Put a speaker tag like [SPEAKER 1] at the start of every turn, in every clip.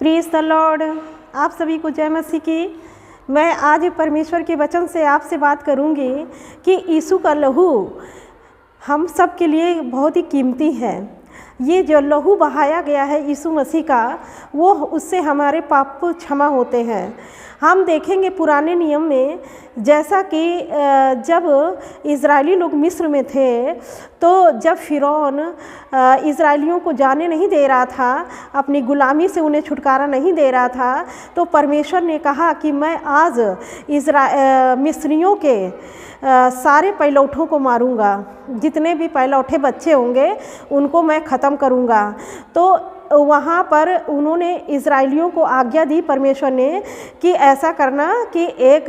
[SPEAKER 1] Praise the Lord. आप सभी को जय मसीह की। मैं आज परमेश्वर के वचन से आपसे बात करूंगी कि यीशु का लहू हम सब के लिए बहुत ही कीमती है। ये जो लहू बहाया गया है यीशु मसीह का, वो उससे हमारे पाप क्षमा होते हैं। हम देखेंगे पुराने नियम में, जैसा कि जब इज़राइली लोग मिस्र में थे, तो जब फ़िरौन इज़राइलियों को जाने नहीं दे रहा था, अपनी गुलामी से उन्हें छुटकारा नहीं दे रहा था, तो परमेश्वर ने कहा कि मैं आज मिस्रियों के सारे पैलौठों को मारूंगा। जितने भी पैलौठे बच्चे होंगे उनको मैं ख़त्म करूंगा। तो वहाँ पर उन्होंने इज़राइलियों को आज्ञा दी परमेश्वर ने कि ऐसा करना कि एक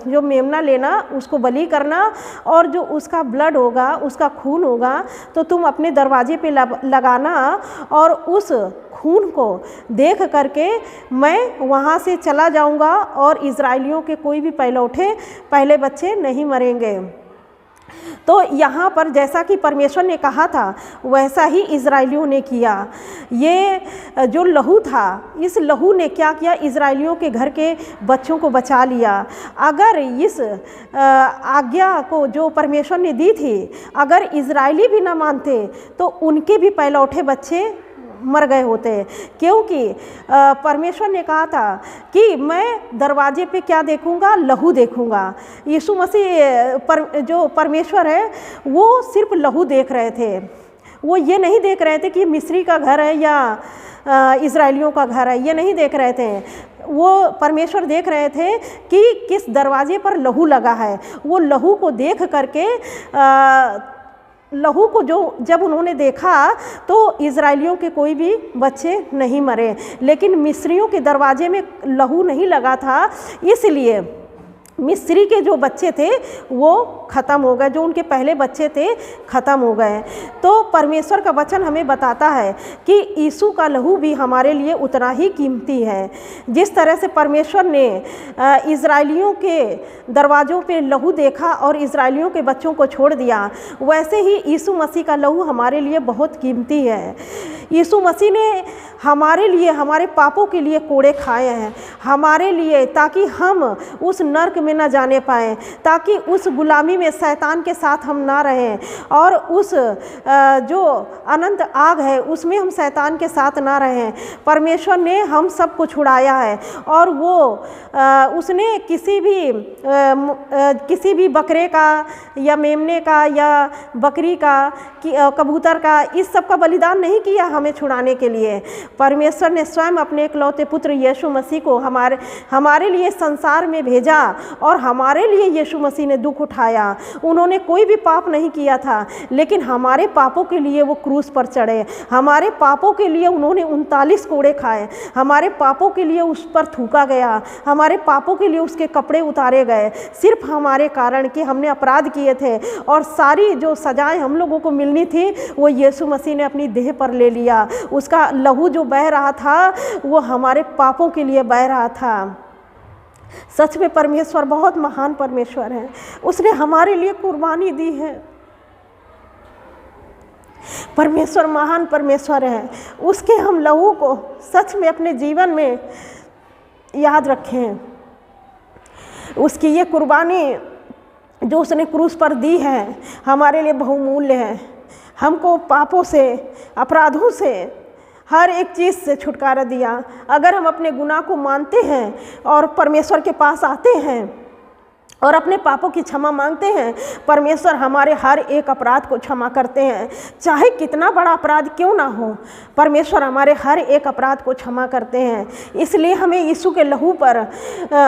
[SPEAKER 1] जो मेमना लेना, उसको बलि करना, और जो उसका ब्लड होगा, उसका खून होगा, तो तुम अपने दरवाजे पे लगाना, और उस खून को देख करके मैं वहाँ से चला जाऊँगा और इज़राइलियों के कोई भी पैलौठे पहले बच्चे नहीं मरेंगे। तो यहाँ पर जैसा कि परमेश्वर ने कहा था वैसा ही इज़राइलियों ने किया। ये जो लहू था, इस लहू ने क्या किया, इज़राइलियों के घर के बच्चों को बचा लिया। अगर इस आज्ञा को जो परमेश्वर ने दी थी, अगर इज़राइली भी ना मानते तो उनके भी पैलौठे बच्चे मर गए होते, क्योंकि परमेश्वर ने कहा था कि मैं दरवाजे पे क्या देखूंगा, लहू देखूंगा। यीशु मसीह जो परमेश्वर है वो सिर्फ लहू देख रहे थे। वो ये नहीं देख रहे थे कि मिस्री का घर है या इज़राइलियों का घर है, ये नहीं देख रहे थे। वो परमेश्वर देख रहे थे कि किस दरवाजे पर लहू लगा है। वो लहू को देख करके लहू को जब उन्होंने देखा तो इज़राइलियों के कोई भी बच्चे नहीं मरे, लेकिन मिस्रियों के दरवाजे में लहू नहीं लगा था, इसलिए मिस्री के जो बच्चे थे वो ख़त्म हो गए, जो उनके पहले बच्चे थे ख़त्म हो गए। तो परमेश्वर का वचन हमें बताता है कि यीशु का लहू भी हमारे लिए उतना ही कीमती है। जिस तरह से परमेश्वर ने इज़राइलियों के दरवाज़ों पे लहू देखा और इज़राइलियों के बच्चों को छोड़ दिया, वैसे ही यीशु मसीह का लहू हमारे लिए बहुत कीमती है। यीशु मसीह ने हमारे लिए, हमारे पापों के लिए कोड़े खाए हैं, हमारे लिए, ताकि हम उस नर्क में न जाने पाएँ, ताकि उस गुलामी में शैतान के साथ हम ना रहें, और उस जो अनंत आग है उसमें हम शैतान के साथ ना रहें। परमेश्वर ने हम सब को छुड़ाया है, और वो उसने किसी भी बकरे का या मेमने का या बकरी का, कबूतर का, इस सब का बलिदान नहीं किया हमें छुड़ाने के लिए। परमेश्वर ने स्वयं अपने इकलौते पुत्र यीशु मसीह को हमारे लिए संसार में भेजा, और हमारे लिए यीशु मसीह ने दुख उठाया। उन्होंने कोई भी पाप नहीं किया था, लेकिन हमारे पापों के लिए वो क्रूस पर चढ़े। हमारे पापों के लिए उन्होंने 39 कोड़े खाए। हमारे पापों के लिए उस पर थूका गया, हमारे पापों के लिए उसके कपड़े उतारे गए, सिर्फ हमारे कारण कि हमने अपराध किए थे। और सारी जो सजाएं हम लोगों को मिलनी थी वो यीशु मसीह ने अपनी देह पर ले लिया। उसका लहू जो बह रहा था वो हमारे पापों के लिए बह रहा था। सच में परमेश्वर बहुत महान परमेश्वर है। उसने हमारे लिए कुर्बानी दी है। परमेश्वर महान परमेश्वर है। उसके हम लहू को सच में अपने जीवन में याद रखें। उसकी ये कुर्बानी जो उसने क्रूस पर दी है हमारे लिए बहुमूल्य है। हमको पापों से, अपराधों से, हर एक चीज़ से छुटकारा दिया। अगर हम अपने गुनाह को मानते हैं और परमेश्वर के पास आते हैं और अपने पापों की क्षमा मांगते हैं, परमेश्वर हमारे हर एक अपराध को क्षमा करते हैं। चाहे कितना बड़ा अपराध क्यों ना हो, परमेश्वर हमारे हर एक अपराध को क्षमा करते हैं। इसलिए हमें यीशु के लहू पर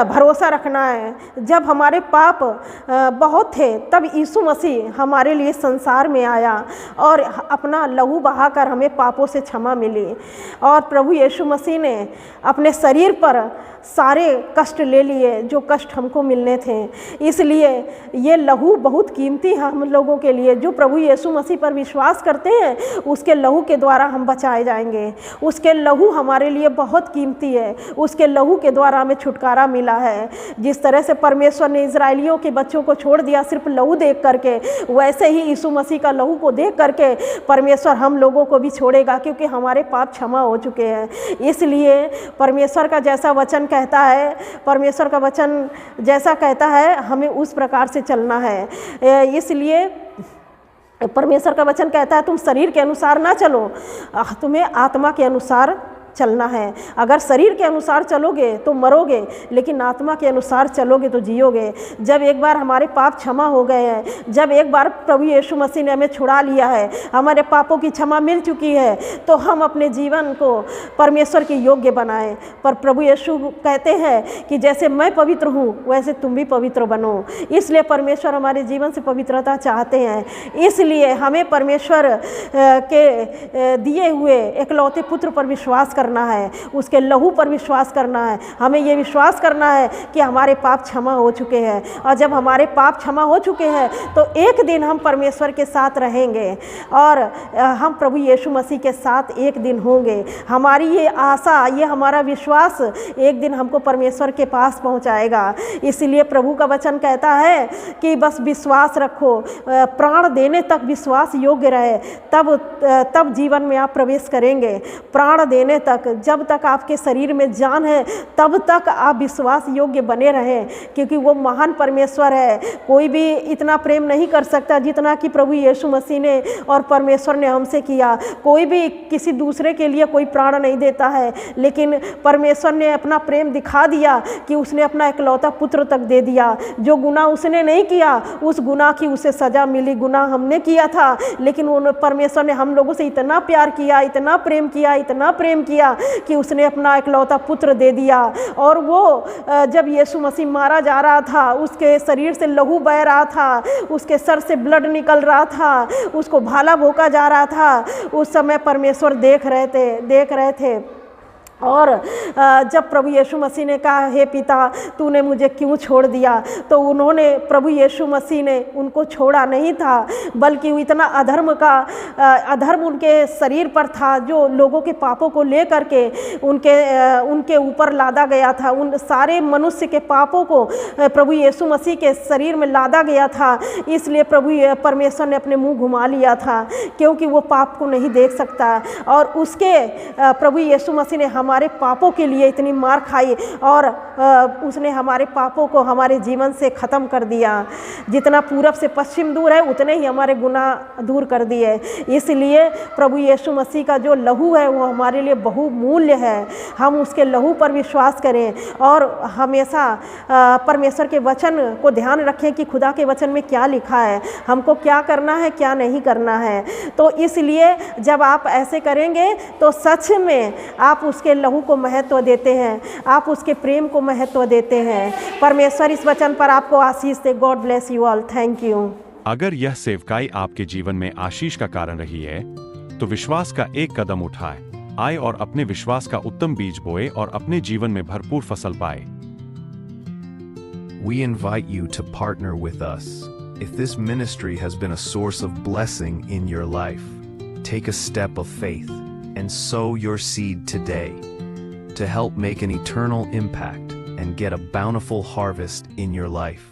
[SPEAKER 1] भरोसा रखना है। जब हमारे पाप बहुत थे, तब यीशु मसीह हमारे लिए संसार में आया और अपना लहू बहाकर हमें पापों से क्षमा मिली। और प्रभु यीशु मसीह ने अपने शरीर पर सारे कष्ट ले लिए जो कष्ट हमको मिलने थे। इसलिए ये लहू बहुत कीमती है हम लोगों के लिए। जो प्रभु यीशु मसीह पर विश्वास करते हैं उसके लहू के द्वारा हम बचाए जाएंगे। उसके लहू हमारे लिए बहुत कीमती है। उसके लहू के द्वारा हमें छुटकारा मिला है। जिस तरह से परमेश्वर ने इजराइलियों के बच्चों को छोड़ दिया सिर्फ लहू देख करके, वैसे ही यीशु मसीह का लहू को देख करके परमेश्वर हम लोगों को भी छोड़ेगा, क्योंकि हमारे पाप क्षमा हो चुके हैं। इसलिए परमेश्वर का जैसा वचन कहता है, परमेश्वर का वचन जैसा कहता है हमें उस प्रकार से चलना है। इसलिए परमेश्वर का वचन कहता है तुम शरीर के अनुसार ना चलो, तुम्हें आत्मा के अनुसार चलना है। अगर शरीर के अनुसार चलोगे तो मरोगे, लेकिन आत्मा के अनुसार चलोगे तो जियोगे। जब एक बार हमारे पाप क्षमा हो गए हैं, जब एक बार प्रभु यीशु मसीह ने हमें छुड़ा लिया है, हमारे पापों की क्षमा मिल चुकी है, तो हम अपने जीवन को परमेश्वर के योग्य बनाएं। पर प्रभु यीशु कहते हैं कि जैसे मैं पवित्र हूँ वैसे तुम भी पवित्र बनो। इसलिए परमेश्वर हमारे जीवन से पवित्रता चाहते हैं। इसलिए हमें परमेश्वर के दिए हुए एकलौते पुत्र पर विश्वास करना है, उसके लहू पर विश्वास करना है। हमें ये विश्वास करना है कि हमारे पाप क्षमा हो चुके हैं, और जब हमारे पाप क्षमा हो चुके हैं तो एक दिन हम परमेश्वर के साथ रहेंगे और हम प्रभु यीशु मसीह के साथ एक दिन होंगे। हमारी ये आशा, ये हमारा विश्वास एक दिन हमको परमेश्वर के पास पहुंचाएगा। इसलिए प्रभु का वचन कहता है कि बस विश्वास रखो, प्राण देने तक विश्वास योग्य रहे, तब जीवन में आप प्रवेश करेंगे। प्राण देने तक, जब तक आपके शरीर में जान है तब तक आप विश्वास योग्य बने रहें, क्योंकि वो महान परमेश्वर है। कोई भी इतना प्रेम नहीं कर सकता जितना कि प्रभु यीशु मसीह ने और परमेश्वर ने हमसे किया। कोई भी किसी दूसरे के लिए कोई प्राण नहीं देता है, लेकिन परमेश्वर ने अपना प्रेम दिखा दिया कि उसने अपना इकलौता पुत्र तक दे दिया। जो गुनाह उसने नहीं किया उस गुनाह की उसे सज़ा मिली। गुनाह हमने किया था, लेकिन परमेश्वर ने हम लोगों से इतना प्यार किया, इतना प्रेम किया, इतना प्रेम किया कि उसने अपना इकलौता पुत्र दे दिया। और वो जब यीशु मसीह मारा जा रहा था, उसके शरीर से लहू बह रहा था, उसके सर से ब्लड निकल रहा था, उसको भाला भोंका जा रहा था, उस समय परमेश्वर देख रहे थे। और जब प्रभु यीशु मसीह ने कहा हे पिता तूने मुझे क्यों छोड़ दिया, तो उन्होंने, प्रभु यीशु मसीह ने उनको छोड़ा नहीं था, बल्कि इतना अधर्म उनके शरीर पर था जो लोगों के पापों को ले करके उनके ऊपर लादा गया था। उन सारे मनुष्य के पापों को प्रभु यीशु मसीह के शरीर में लादा गया था। इसलिए परमेश्वर ने अपने मुंह घुमा लिया था, क्योंकि वो पाप को नहीं देख सकता। और उसके प्रभु यीशु मसीह ने हमारे पापों के लिए इतनी मार खाई और उसने हमारे पापों को हमारे जीवन से ख़त्म कर दिया। जितना पूरब से पश्चिम दूर है उतने ही हमारे गुनाह दूर कर दिए। इसलिए प्रभु यीशु मसीह का जो लहू है वो हमारे लिए बहुमूल्य है। हम उसके लहू पर विश्वास करें और हमेशा परमेश्वर के वचन को ध्यान रखें कि खुदा के वचन में क्या लिखा है, हमको क्या करना है, क्या नहीं करना है। तो इसलिए जब आप ऐसे करेंगे तो सच में आप उसके लहू को महत्व देते हैं, आप उसके प्रेम को महत्व देते हैं। परमेश्वर इस वचन पर आपको आशीष दे। God bless you all. Thank you.
[SPEAKER 2] अगर यह सेवकाई आपके जीवन में आशीष का कारण रही है तो विश्वास का एक कदम उठाए, आए और अपने विश्वास का उत्तम बीज बोए और अपने जीवन में भरपूर फसल पाए।
[SPEAKER 3] We invite you to partner with us. If this ministry has been a source of blessing in your life, take a step of faith and sow your seed today to help make an eternal impact and get a bountiful harvest in your life.